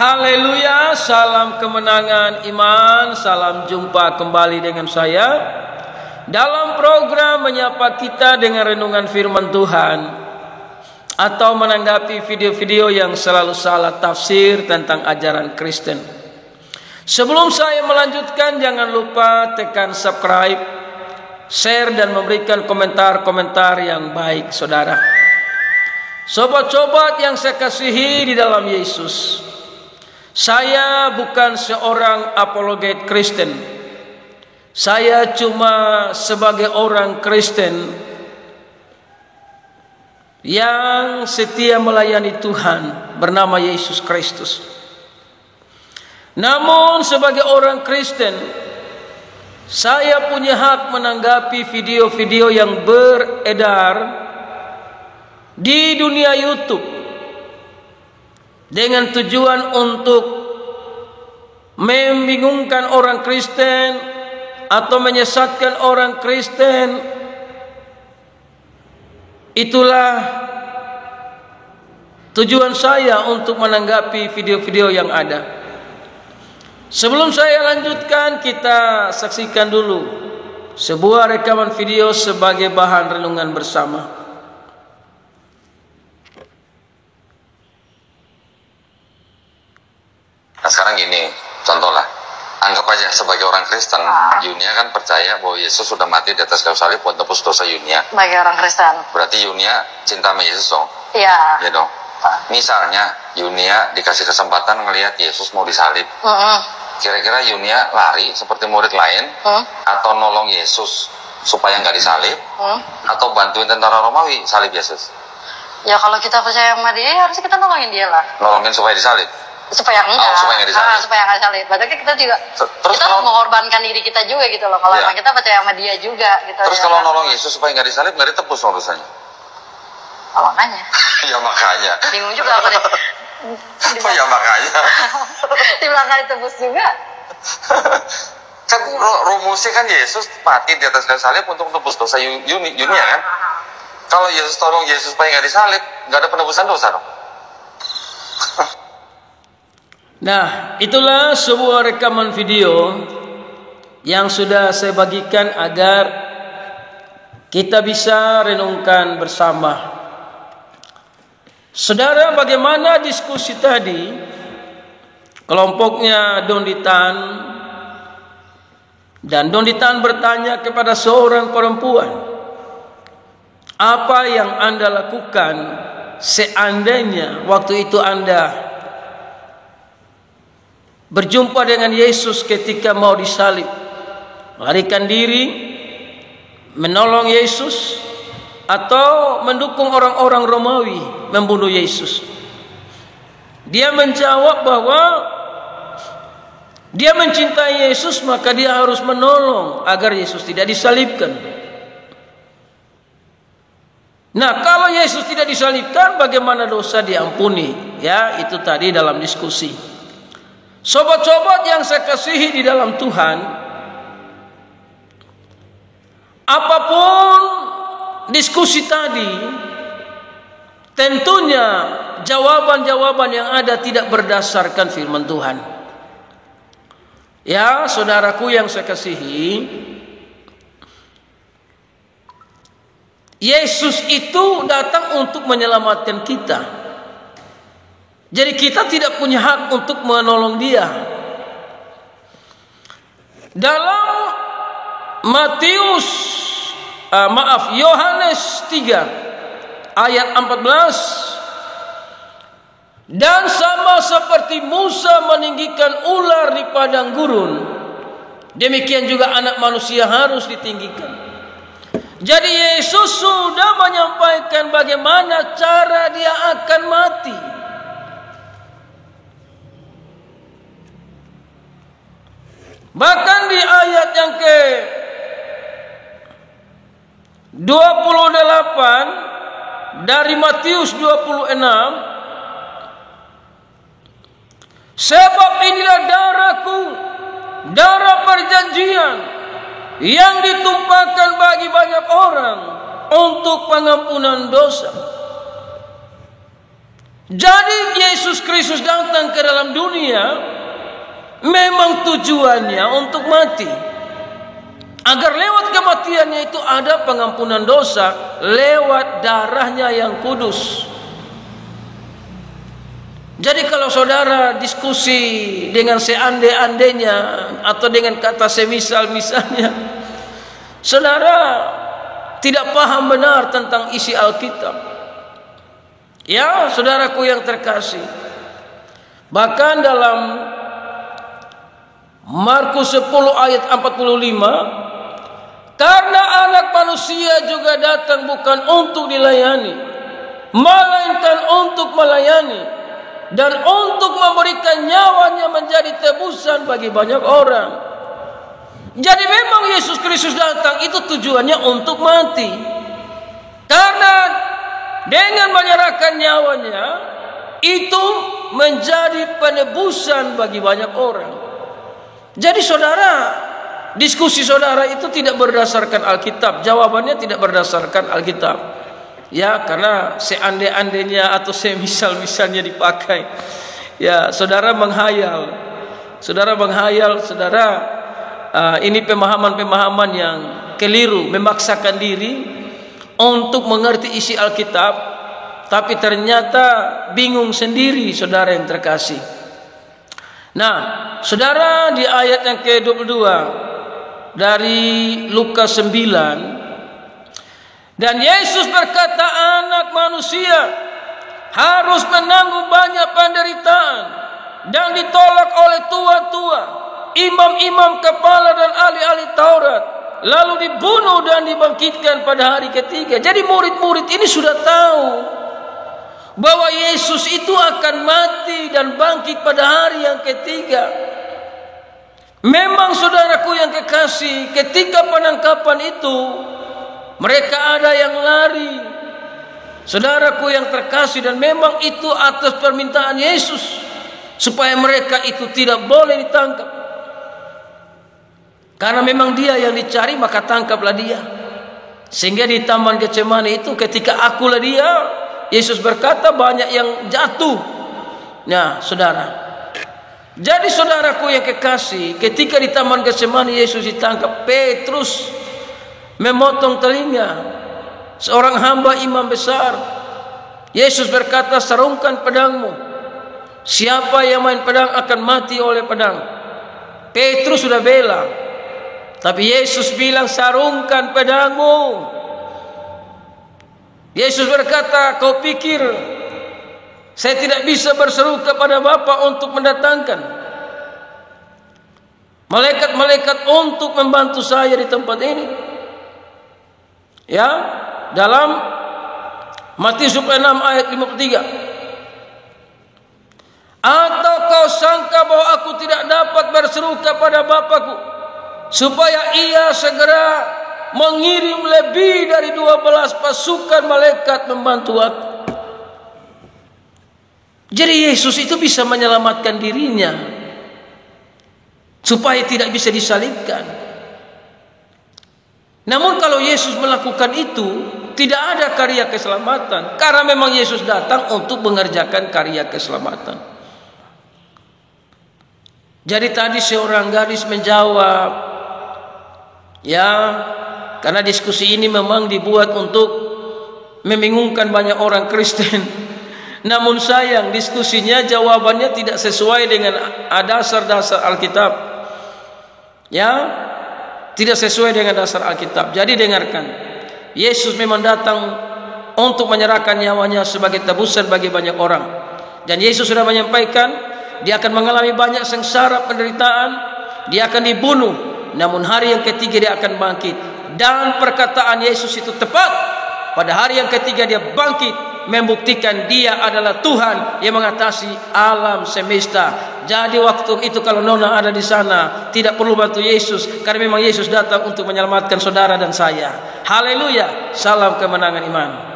Haleluya, salam kemenangan iman, salam jumpa kembali dengan saya dalam program menyapa kita dengan renungan firman Tuhan atau menanggapi video-video yang selalu salah tafsir tentang ajaran Kristen. Sebelum saya melanjutkan, jangan lupa tekan subscribe, share dan memberikan komentar-komentar yang baik, saudara. Sobat-sobat yang saya kasihi di dalam Yesus, saya bukan seorang apologet Kristen. Saya cuma sebagai orang Kristen yang setia melayani Tuhan bernama Yesus Kristus. Namun sebagai orang Kristen, saya punya hak menanggapi video-video yang beredar di dunia YouTube dengan tujuan untuk membingungkan orang Kristen atau menyesatkan orang Kristen. Itulah tujuan saya untuk menanggapi video-video yang ada. Sebelum saya lanjutkan, kita saksikan dulu sebuah rekaman video sebagai bahan renungan bersama. Nah sekarang gini, contohlah, anggap aja sebagai orang Kristen, Yunia kan percaya bahwa Yesus sudah mati di atas kayu salib buat tebus dosa Yunia. Sebagai orang Kristen. Berarti Yunia cinta sama Yesus dong? Iya. Iya dong. Misalnya Yunia dikasih kesempatan ngelihat Yesus mau disalib, kira-kira Yunia lari seperti murid lain, atau nolong Yesus supaya nggak disalib, atau bantuin tentara Romawi salib Yesus? Ya kalau kita percaya sama dia, harusnya kita nolongin dia lah. Nolongin supaya disalib? Supaya enggak. Supaya nggak disalib. Supaya nggak disalib. Berarti kita juga terus kita kalau mengorbankan diri kita juga gitu loh. Kalau emang kita percaya sama dia juga gitu. Terus ya, kalau nolong Yesus supaya nggak disalib, nggak ditebus dong dosanya? Oh, makanya. Ya makanya. Bingung juga apa deh. Oh ya makanya. Di belakang ditebus juga. Kan rumusnya kan Yesus mati di atas kayu salib untuk tebus dosa Yunia kan? Kalau Yesus tolong Yesus supaya nggak disalib, nggak ada penebusan dosa dong. Nah, itulah sebuah rekaman video yang sudah saya bagikan agar kita bisa renungkan bersama. Saudara, bagaimana diskusi tadi? Kelompoknya Donditan, dan Donditan bertanya kepada seorang perempuan, apa yang Anda lakukan seandainya waktu itu Anda berjumpa dengan Yesus ketika mau disalib? Melarikan diri, menolong Yesus, atau mendukung orang-orang Romawi membunuh Yesus? Dia menjawab bahwa dia mencintai Yesus, maka dia harus menolong agar Yesus tidak disalibkan. Nah, kalau Yesus tidak disalibkan, bagaimana dosa diampuni? Ya, itu tadi dalam diskusi. Sobat-sobat yang saya kasihi di dalam Tuhan, apapun diskusi tadi, tentunya jawaban-jawaban yang ada tidak berdasarkan firman Tuhan. Ya, saudaraku yang saya kasihi, Yesus itu datang untuk menyelamatkan kita. Jadi kita tidak punya hak untuk menolong dia. Dalam Yohanes 3 ayat 14, dan sama seperti Musa meninggikan ular di padang gurun, demikian juga anak manusia harus ditinggikan. Jadi Yesus sudah menyampaikan bagaimana cara dia akan mati. Bahkan di ayat yang ke 28 dari Matius 26, sebab inilah darahku, darah perjanjian yang ditumpahkan bagi banyak orang untuk pengampunan dosa. Jadi Yesus Kristus datang ke dalam dunia memang tujuannya untuk mati, agar lewat kematiannya itu ada pengampunan dosa lewat darahnya yang kudus. Jadi kalau saudara diskusi dengan seandai-andainya atau dengan kata semisal-misalnya, saudara tidak paham benar tentang isi Alkitab. Ya, saudaraku yang terkasih, bahkan dalam Markus 10 ayat 45, karena anak manusia juga datang bukan untuk dilayani, melainkan untuk melayani dan untuk memberikan nyawanya menjadi tebusan bagi banyak orang. Jadi memang Yesus Kristus datang itu tujuannya untuk mati, karena dengan menyerahkan nyawanya itu menjadi penebusan bagi banyak orang. Jadi saudara, diskusi saudara itu tidak berdasarkan Alkitab, jawabannya tidak berdasarkan Alkitab. Ya, karena seandai-andainya atau semisal-misalnya dipakai. Ya, saudara menghayal. Ini pemahaman-pemahaman yang keliru, memaksakan diri untuk mengerti isi Alkitab, tapi ternyata bingung sendiri, saudara yang terkasih. Nah, saudara, di ayat yang ke-22 dari Lukas 9, dan Yesus berkata, anak manusia harus menanggung banyak penderitaan dan ditolak oleh tua-tua, imam-imam kepala dan ahli-ahli Taurat, lalu dibunuh dan dibangkitkan pada hari ketiga. Jadi murid-murid ini sudah tahu bahwa Yesus itu akan mati dan bangkit pada hari yang ketiga. Memang saudaraku yang kekasih, ketika penangkapan itu mereka ada yang lari, saudaraku yang terkasih, dan memang itu atas permintaan Yesus supaya mereka itu tidak boleh ditangkap. Karena memang dia yang dicari, maka tangkaplah dia. Sehingga di Taman Getsemani itu ketika akulah dia, Yesus berkata banyak yang jatuh. Nah, saudara, jadi saudaraku yang kekasih, ketika di Taman Getsemani Yesus ditangkap, Petrus memotong telinga seorang hamba imam besar. Yesus berkata, sarungkan pedangmu, siapa yang main pedang akan mati oleh pedang. Petrus sudah bela, tapi Yesus bilang, sarungkan pedangmu. Yesus berkata, kau pikir saya tidak bisa berseru kepada Bapa untuk mendatangkan malaikat-malaikat untuk membantu saya di tempat ini? Ya, dalam Matius 6 ayat 53. Atau kau sangka bahwa aku tidak dapat berseru kepada Bapakku supaya ia segera mengirim lebih dari 12 pasukan malaikat membantu aku? Jadi Yesus itu bisa menyelamatkan dirinya supaya tidak bisa disalibkan. Namun kalau Yesus melakukan itu, tidak ada karya keselamatan, karena memang Yesus datang untuk mengerjakan karya keselamatan. Jadi tadi seorang gadis menjawab, ya, karena diskusi ini memang dibuat untuk membingungkan banyak orang Kristen. Namun sayang, diskusinya jawabannya tidak sesuai dengan dasar-dasar Alkitab. Ya, tidak sesuai dengan dasar Alkitab. Jadi dengarkan, Yesus memang datang untuk menyerahkan nyawanya sebagai tebusan bagi banyak orang. Dan Yesus sudah menyampaikan, dia akan mengalami banyak sengsara, penderitaan, dia akan dibunuh, namun hari yang ketiga dia akan bangkit. Dan perkataan Yesus itu tepat. Pada hari yang ketiga dia bangkit, membuktikan dia adalah Tuhan yang mengatasi alam semesta. Jadi waktu itu kalau Nona ada di sana, tidak perlu bantu Yesus, karena memang Yesus datang untuk menyelamatkan saudara dan saya. Haleluya, salam kemenangan iman.